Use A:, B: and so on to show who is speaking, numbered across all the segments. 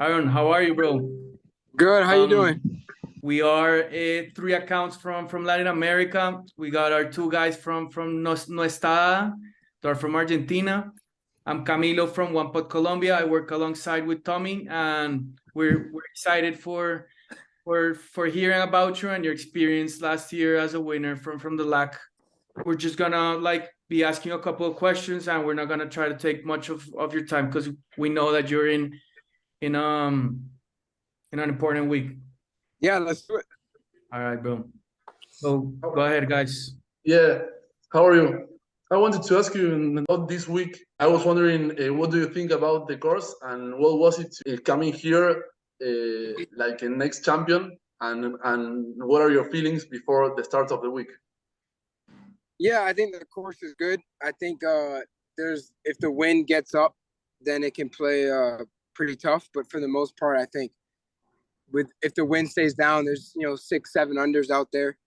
A: Aaron, how are you, bro?
B: Good. How you doing?
A: We are three accounts from Latin America. We got our two guys from No Está, they're from Argentina. I'm Camilo from One Pot Colombia. I work alongside with Tommy, and we're excited for hearing about you and your experience last year as a winner from the LAAC. We're just gonna be asking a couple of questions, and we're not gonna try to take much of your time because we know that you're in an important week.
B: Yeah, let's do it.
A: All right, bro. So go ahead, guys.
C: Yeah, how are you? I wanted to ask you about this week. I was wondering, what do you think about the course, and what was it coming here, like a next champion, and what are your feelings before the start of the week?
B: Yeah, I think the course is good. I think if the wind gets up, then it can play pretty tough. But for the most part, I think if the wind stays down, there's 6-7 unders out there.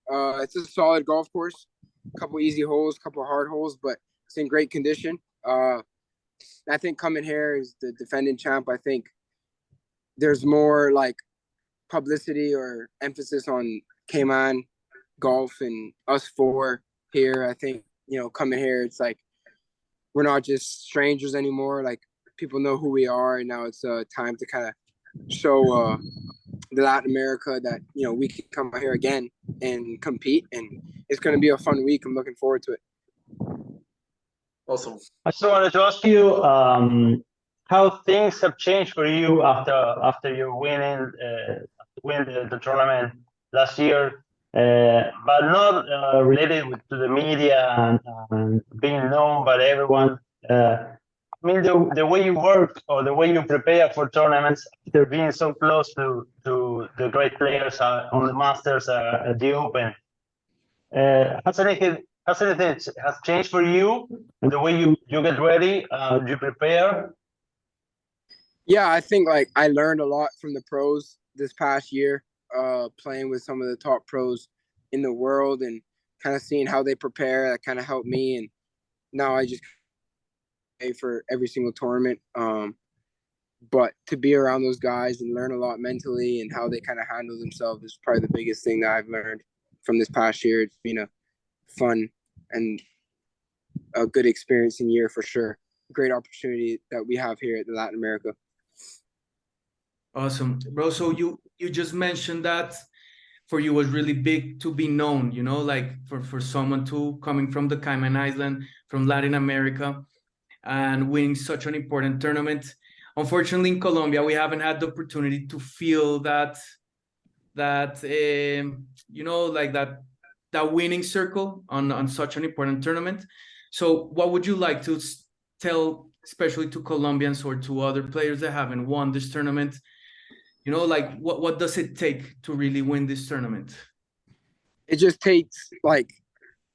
B: It's a solid golf course. A couple easy holes, couple hard holes, but it's in great condition. I think coming here as the defending champ, I think there's more like publicity or emphasis on Cayman golf and us four here. I think coming here, it's like we're not just strangers anymore. Like people know who we are, and now it's time to kind of show the Latin America that we can come here again and compete, and it's going to be a fun week. I'm looking forward to it.
C: Awesome.
D: I just wanted to ask you how things have changed for you after you win the tournament last year, but not related to the media and being known by everyone. I mean, the way you work or the way you prepare for tournaments after being so close to the great players on the Masters at the Open. Has anything changed for you in the way you get ready, you prepare?
B: Yeah, I think I learned a lot from the pros this past year, playing with some of the top pros in the world and kind of seeing how they prepare. That kind of helped me, and now I just pay for every single tournament. But to be around those guys and learn a lot mentally and how they kind of handle themselves is probably the biggest thing that I've learned from this past year. It's been a fun and a good experience in year for sure. Great opportunity that we have here at the Latin America.
A: Awesome, bro. So you just mentioned that for you was really big to be known, like for someone coming from the Cayman Island, from Latin America, and winning such an important tournament. Unfortunately, in Colombia, we haven't had the opportunity to feel that winning circle on such an important tournament. So what would you like to tell, especially to Colombians or to other players that haven't won this tournament? What does it take to really win this tournament?
B: It just takes a lot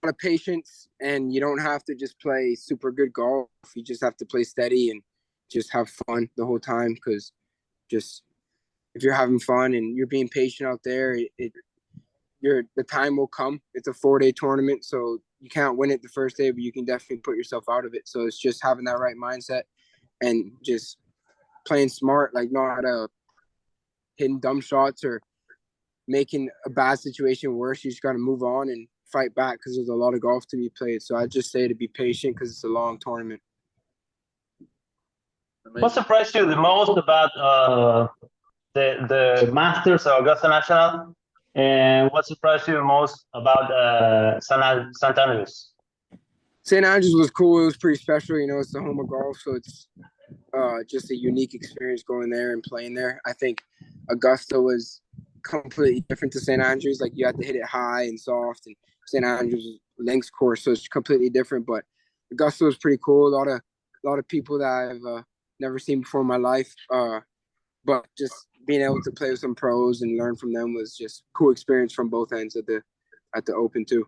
B: of patience, and you don't have to just play super good golf. You just have to play steady and just have fun the whole time, because just if you're having fun and you're being patient out there, the time will come. It's a 4-day tournament, so you can't win it the first day, but you can definitely put yourself out of it. So it's just having that right mindset and just playing smart, not hitting dumb shots or making a bad situation worse. You just got to move on and fight back, because there's a lot of golf to be played. So I just say to be patient, because it's a long tournament.
D: Amazing. What surprised you the most about the Masters of Augusta National, and what surprised you the most about St. Andrews?
B: St. Andrews was cool. It was pretty special. It's the home of golf, so it's just a unique experience going there and playing there. I think Augusta was completely different to St. Andrews. You had to hit it high and soft, and St. Andrews was links course, so it's completely different. But Augusta was pretty cool. A lot of people that I've never seen before in my life. But just being able to play with some pros and learn from them was just a cool experience from both ends at the Open too.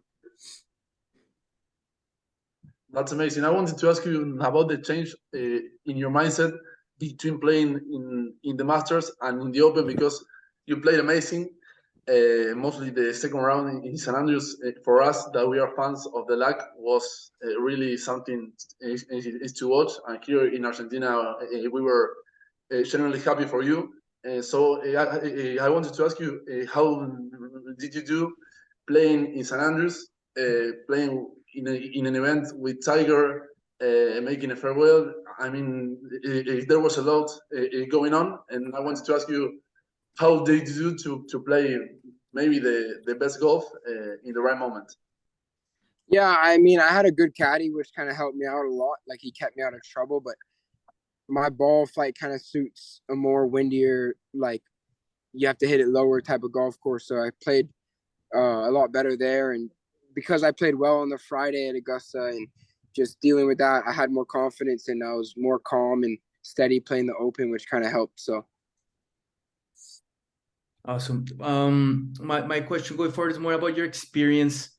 C: That's amazing. I wanted to ask you about the change in your mindset between playing in the Masters and in the Open, because you played amazing. Mostly the second round in St. Andrews, for us that we are fans of the LAAC, was really something is to watch. And here in Argentina, we were genuinely happy for you. I wanted to ask you, how did you do playing in San Andreas, playing in an event with Tiger, making a farewell? I mean, there was a lot going on, and I wanted to ask you, how did you do to play maybe the best golf in the right moment?
B: Yeah, I mean, I had a good caddy, which kind of helped me out a lot. Like, he kept me out of trouble, but my ball flight kind of suits a more windier, like, you have to hit it lower type of golf course. So I played a lot better there. And because I played well on the Friday at Augusta and just dealing with that, I had more confidence and I was more calm and steady playing the Open, which kind of helped. So.
A: Awesome. My question going forward is more about your experience.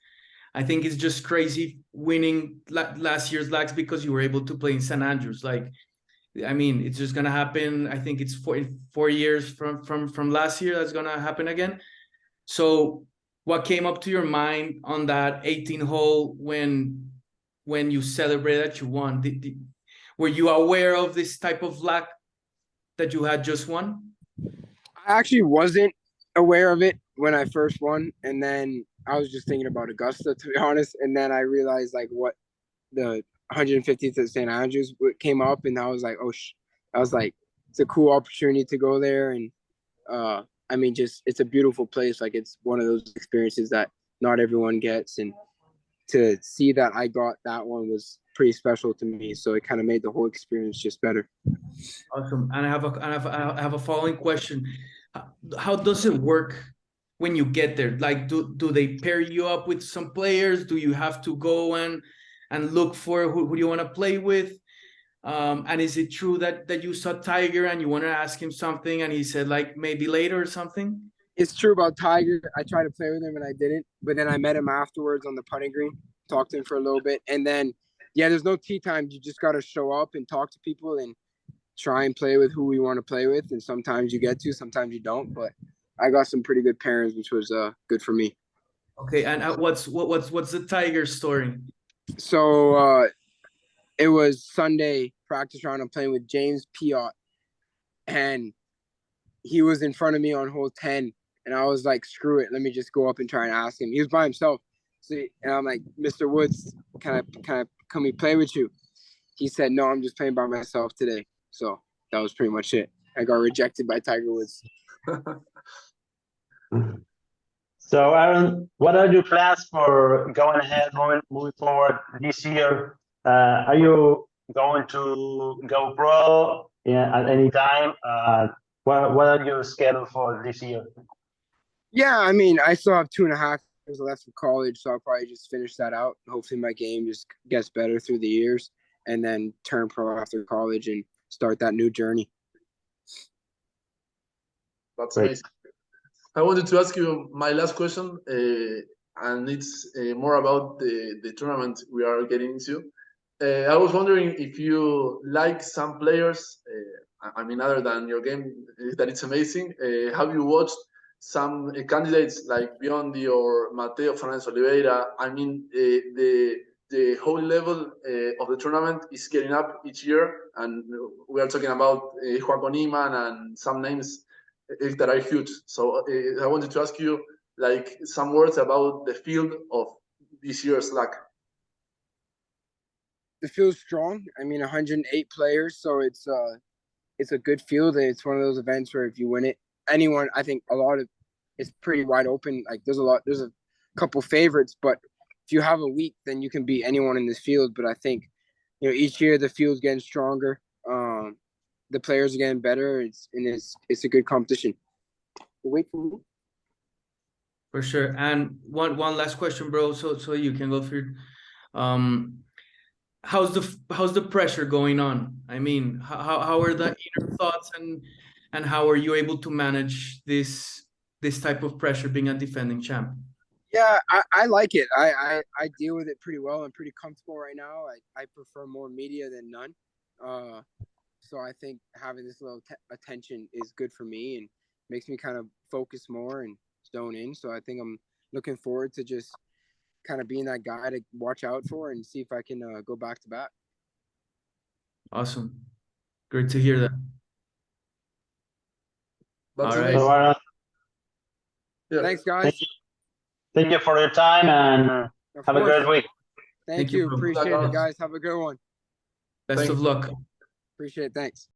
A: I think it's just crazy winning last year's LAACs because you were able to play in San Andreas. Like, I mean, it's just gonna happen. I think it's 4 years from last year that's gonna happen again. So, what came up to your mind on that 18 hole when you celebrated that you won? Were you aware of this type of LAAC that you had just won?
B: I actually wasn't aware of it when I first won, and then I was just thinking about Augusta, to be honest. And then I realized like what the 150th at St. Andrews came up, and I was like, I was like, it's a cool opportunity to go there. And I mean, just it's a beautiful place. Like, it's one of those experiences that not everyone gets, and to see that I got that one was pretty special to me. So it kind of made the whole experience just better.
A: Awesome. And I have a following question. How does it work when you get there? Like, do they pair you up with some players? Do you have to go and look for who you want to play with? And is it true that you saw Tiger and you want to ask him something and he said like maybe later or something?
B: It's true about Tiger. I tried to play with him and I didn't, but then I met him afterwards on the putting green, talked to him for a little bit, and then there's no tee times. You just got to show up and talk to people and try and play with who we want to play with. And sometimes you get to, sometimes you don't. But I got some pretty good pairings, which was good for me.
A: Okay, and what's the Tiger story?
B: So it was Sunday practice round. I'm playing with James Piot, and he was in front of me on hole 10, and I was like, screw it, let me just go up and try and ask him. He was by himself. So, and I'm like, Mr. Woods, can we play with you? He said, no, I'm just playing by myself today. So that was pretty much it. I got rejected by Tiger Woods.
D: So, Aaron, what are your plans for going ahead, moving forward this year? Are you going to go pro at any time? What are your schedule for this year?
B: Yeah, I mean, I still have 2.5 years left of college, so I'll probably just finish that out. Hopefully my game just gets better through the years, and then turn pro after college and start that new journey.
C: That's amazing. I wanted to ask you my last question, and it's more about the tournament we are getting into. I was wondering if you like some players, I mean, other than your game, that it's amazing. Have you watched some candidates like Biondi or Mateo Fernandez Oliveira? I mean, the whole level of the tournament is getting up each year, and we are talking about Joaquin Niemann and some names that are huge. So I wanted to ask you like some words about the field of this year's LAAC.
B: The field's strong. I mean, 108 players, so it's a good field, and it's one of those events where if you win it, anyone, I think it's pretty wide open. Like there's a couple favorites, but if you have a week, then you can beat anyone in this field. But I think, each year the field's getting stronger. The players are getting better. It's a good competition. Wait for me.
A: For sure. And one last question, bro. So you can go through. How's the pressure going on? I mean, how are the inner thoughts and how are you able to manage this type of pressure being a defending champ?
B: Yeah, I like it. I deal with it pretty well. I'm pretty comfortable right now. I prefer more media than none. So I think having this little attention is good for me and makes me kind of focus more and zone in. So I think I'm looking forward to just kind of being that guy to watch out for and see if I can go back to back.
A: Awesome. Great to hear that.
C: That's
A: All right.
C: amazing.
D: So,
C: Yeah.
B: Thanks, guys.
D: thank you for your time and
B: Of
D: have a
B: course.
D: great week.
B: Thank
A: you,
B: you.
A: bro.
B: Appreciate
C: Bye,
B: it,
C: guys.
B: guys. Have a good one.
A: Best
C: Thank
A: of
C: you.
A: luck.
B: Appreciate it. Thanks.